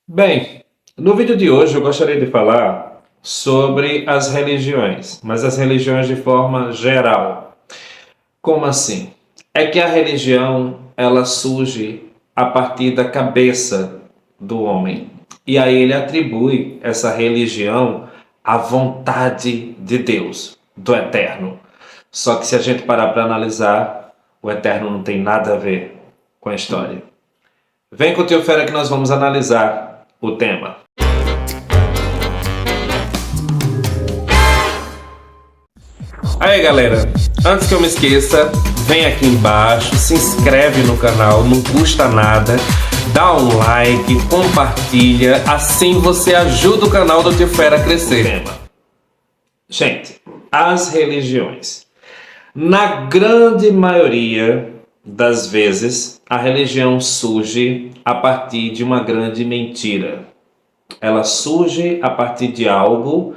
Bem, no vídeo de hoje eu gostaria de falar sobre as religiões, mas as religiões de forma geral. Como assim? É que a religião, ela surge a partir da cabeça do homem. E aí ele atribui essa religião à vontade de Deus, do Eterno. Só que se a gente parar para analisar, o Eterno não tem nada a ver com a história. Vem com o Tio Fera que nós vamos analisar o tema. Aí galera, antes que eu me esqueça, vem aqui embaixo, se inscreve no canal, não custa nada, dá um like, compartilha, assim você ajuda o canal do Tio Fera a crescer. Gente, as religiões. Na grande maioria das vezes, a religião surge a partir de uma grande mentira. Ela surge a partir de algo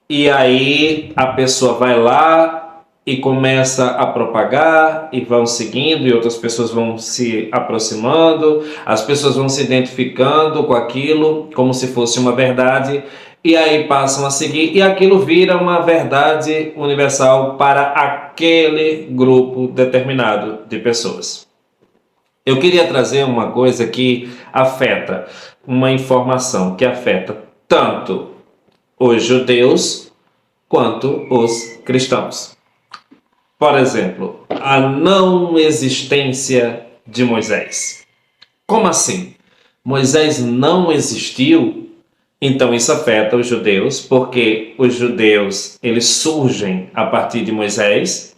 e aí a pessoa vai lá e começa a propagar e vão seguindo e outras pessoas vão se aproximando, as pessoas vão se identificando com aquilo como se fosse uma verdade e aí passam a seguir e aquilo vira uma verdade universal para aquele grupo determinado de pessoas. Eu queria trazer uma coisa que afeta, uma informação que afeta tanto os judeus quanto os cristãos. Por exemplo, a não existência de Moisés. Como assim? Moisés não existiu? Então isso afeta os judeus, porque os judeus eles surgem a partir de Moisés.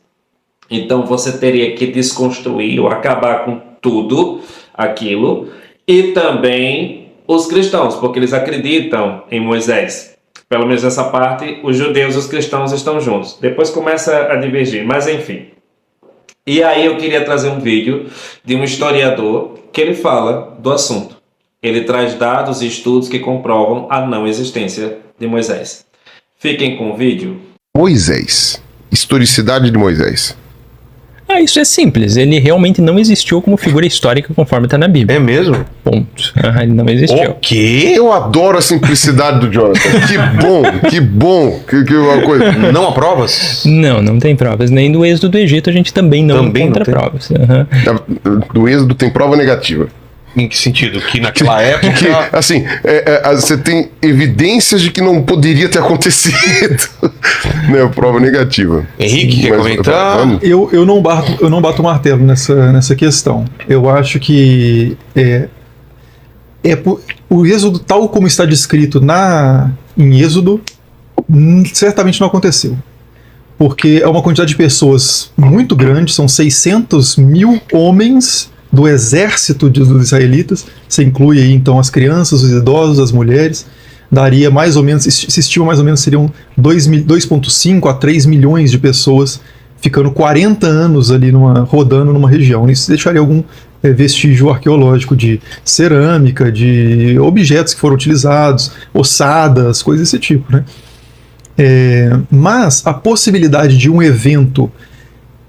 Então você teria que desconstruir ou acabar com tudo aquilo. E também os cristãos, porque eles acreditam em Moisés. Pelo menos essa parte, os judeus e os cristãos estão juntos. Depois começa a divergir, mas enfim. E aí eu queria trazer um vídeo de um historiador que ele fala do assunto. Ele traz dados e estudos que comprovam a não existência de Moisés. Fiquem com o vídeo. Moisés. Historicidade de Moisés. Isso é simples. Ele realmente não existiu como figura histórica conforme está na Bíblia. É mesmo? Ponto. Ele não existiu. O quê? Eu adoro a simplicidade do Jonathan. Que bom. Que uma coisa. Não há provas? Não tem provas. Nem do êxodo do Egito a gente também não encontra provas. Do êxodo tem prova negativa. Em que sentido? Que naquela época... Que, assim, você tem evidências de que não poderia ter acontecido. Né, prova negativa. Henrique, quer comentar? Eu não bato o martelo nessa questão. Eu acho que o êxodo tal como está descrito em Êxodo certamente não aconteceu. Porque é uma quantidade de pessoas muito grande, são 600 mil homens do exército dos israelitas. Você inclui aí então as crianças, os idosos, as mulheres. Daria mais ou menos, se estima mais ou menos, seriam 2,5 a 3 milhões de pessoas ficando 40 anos ali rodando numa região. Isso deixaria algum vestígio arqueológico de cerâmica, de objetos que foram utilizados, ossadas, coisas desse tipo, né? Mas a possibilidade de um evento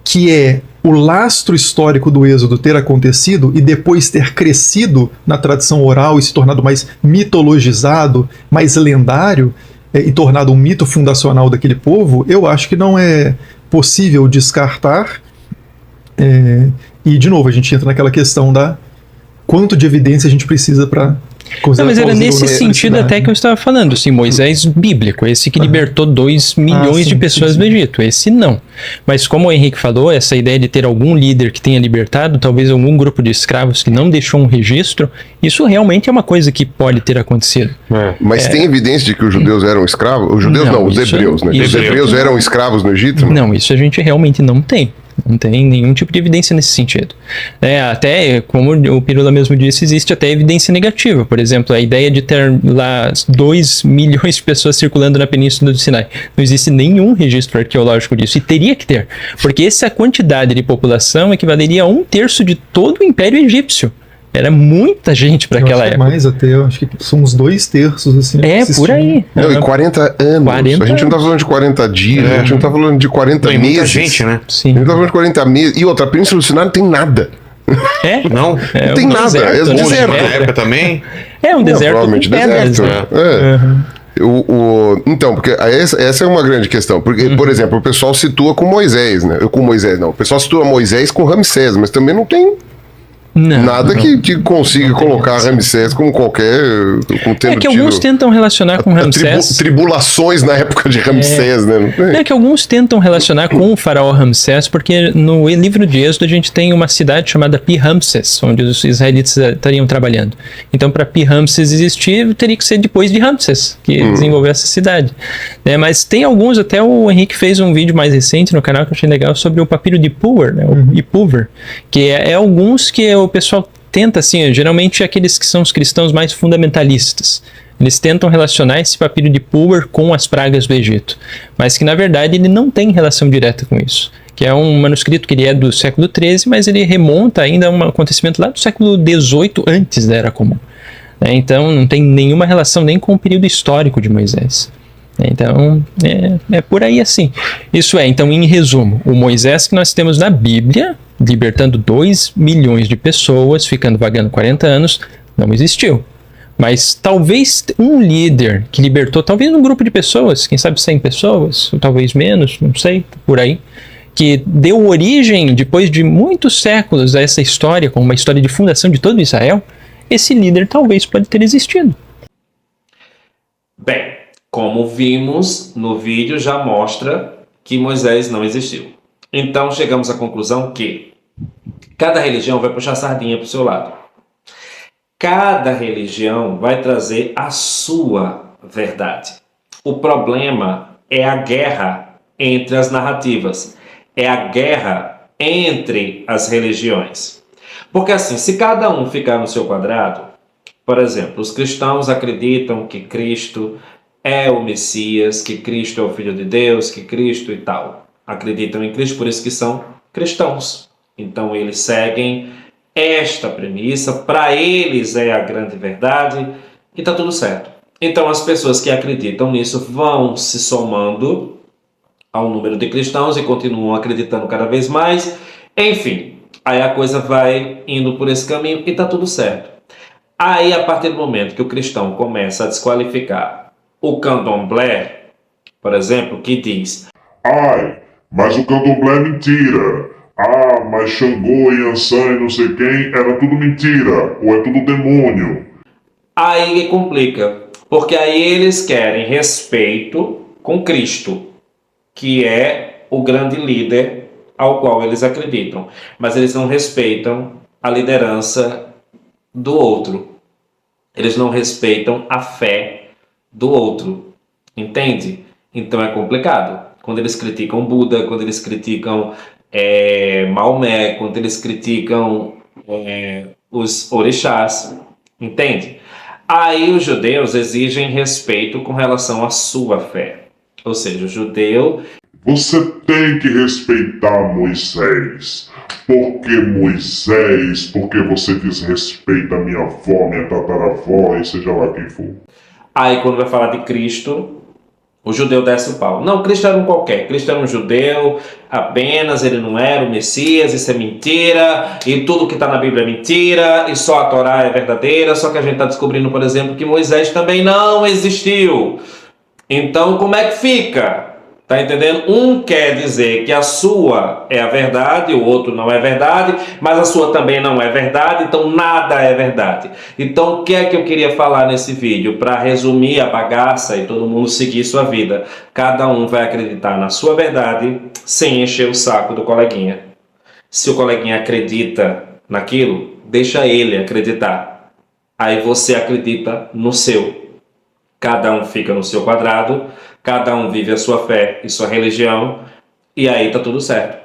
que é o lastro histórico do Êxodo ter acontecido e depois ter crescido na tradição oral e se tornado mais mitologizado, mais lendário, e tornado um mito fundacional daquele povo, eu acho que não é possível descartar. E, de novo, a gente entra naquela questão da quanto de evidência a gente precisa para... Não, mas era nesse sentido até que eu estava falando, assim, Moisés bíblico, esse que libertou 2 milhões de pessoas do Egito, esse não. Mas como o Henrique falou, essa ideia de ter algum líder que tenha libertado, talvez algum grupo de escravos que não deixou um registro, isso realmente é uma coisa que pode ter acontecido. Mas tem evidência de que os judeus eram escravos? Os judeus não, os hebreus, né? Os hebreus eram escravos no Egito? Não, isso a gente realmente não tem. Não tem nenhum tipo de evidência nesse sentido. Até, como o Pirula mesmo disse, existe até evidência negativa. Por exemplo, a ideia de ter lá 2 milhões de pessoas circulando na Península do Sinai. Não existe nenhum registro arqueológico disso. E teria que ter. Porque essa quantidade de população equivaleria a 1/3 de todo o Império Egípcio. Era muita gente para aquela época. Mais até, eu acho que são uns 2/3, assim. Por aí. Não, e 40 anos. 40 a gente não tá falando de 40 dias, a gente não tá falando de 40 meses. Muita gente, né? Sim. A gente tá falando de 40 meses. E outra, a Península do Sinai não tem nada. É? Não? Não tem nada, é né? deserto. Na época também? É um deserto com provavelmente pedras, deserto. né? Então, porque essa é uma grande questão. Porque, por exemplo, o pessoal situa com Moisés, né? Com Moisés, não. O pessoal situa Moisés com Ramsés, mas também não tem nada que consiga colocar Ramsés como qualquer. É que alguns tentam relacionar com Ramsés. Tribulações na época de Ramsés, né? Não tem? É que alguns tentam relacionar com o faraó Ramsés, porque no livro de Êxodo a gente tem uma cidade chamada Pi-Ramsés, onde os israelitas estariam trabalhando. Então, para Pi-Ramsés existir, teria que ser depois de Ramsés, que desenvolveu essa cidade. Mas tem alguns, até o Henrique fez um vídeo mais recente no canal que eu achei legal sobre o papiro de Púer, né? O Ipúver, que é alguns que o pessoal tenta, assim, geralmente aqueles que são os cristãos mais fundamentalistas. Eles tentam relacionar esse papiro de Púer com as pragas do Egito, mas que na verdade ele não tem relação direta com isso. Que é um manuscrito que ele é do século XIII, mas ele remonta ainda a um acontecimento lá do século XVIII, antes da Era Comum. Então não tem nenhuma relação nem com o período histórico de Moisés. Então, é por aí assim. Isso é, então, em resumo, o Moisés que nós temos na Bíblia, libertando 2 milhões de pessoas, ficando vagando 40 anos, não existiu. Mas talvez um líder que libertou, talvez um grupo de pessoas, quem sabe 100 pessoas, ou talvez menos, não sei, por aí, que deu origem, depois de muitos séculos, a essa história, como uma história de fundação de todo Israel, esse líder talvez pode ter existido. Bem, como vimos no vídeo, já mostra que Moisés não existiu. Então chegamos à conclusão que cada religião vai puxar a sardinha para o seu lado. Cada religião vai trazer a sua verdade. O problema é a guerra entre as narrativas. É a guerra entre as religiões. Porque assim, se cada um ficar no seu quadrado, por exemplo, os cristãos acreditam que Cristo é o Messias, que Cristo é o Filho de Deus, que Cristo e tal. Acreditam em Cristo, por isso que são cristãos. Então eles seguem esta premissa, para eles é a grande verdade e está tudo certo. Então as pessoas que acreditam nisso vão se somando ao número de cristãos e continuam acreditando cada vez mais. Enfim, aí a coisa vai indo por esse caminho e está tudo certo. Aí, a partir do momento que o cristão começa a desqualificar o candomblé, por exemplo, que diz: ai, mas o candomblé é mentira. Ah, mas Xangô e Ançã e não sei quem, era tudo mentira, ou é tudo demônio. Aí complica, porque aí eles querem respeito com Cristo, que é o grande líder ao qual eles acreditam, mas eles não respeitam a liderança do outro. Eles não respeitam a fé do outro, entende? Então é complicado. Quando eles criticam Buda, quando eles criticam Maomé, quando eles criticam os orixás, entende? Aí os judeus exigem respeito com relação à sua fé. Ou seja, o judeu... Você tem que respeitar Moisés. Porque você desrespeita minha avó, minha tataravó e seja lá quem for. Aí quando vai falar de Cristo, o judeu desce o pau. Não, Cristo era um qualquer. Cristo era um judeu apenas, ele não era o Messias, isso é mentira, e tudo que está na Bíblia é mentira, e só a Torá é verdadeira, só que a gente está descobrindo, por exemplo, que Moisés também não existiu. Então como é que fica? Tá entendendo? Um quer dizer que a sua é a verdade, o outro não é verdade, mas a sua também não é verdade, então nada é verdade. Então o que é que eu queria falar nesse vídeo? Para resumir a bagaça e todo mundo seguir sua vida. Cada um vai acreditar na sua verdade sem encher o saco do coleguinha. Se o coleguinha acredita naquilo, deixa ele acreditar. Aí você acredita no seu. Cada um fica no seu quadrado, cada um vive a sua fé e sua religião, e aí tá tudo certo.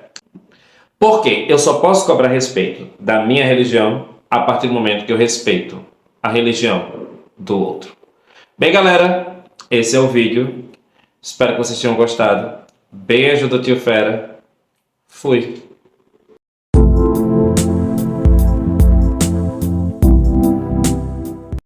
Por quê? Eu só posso cobrar respeito da minha religião a partir do momento que eu respeito a religião do outro. Bem, galera, esse é o vídeo. Espero que vocês tenham gostado. Beijo do Tio Fera. Fui.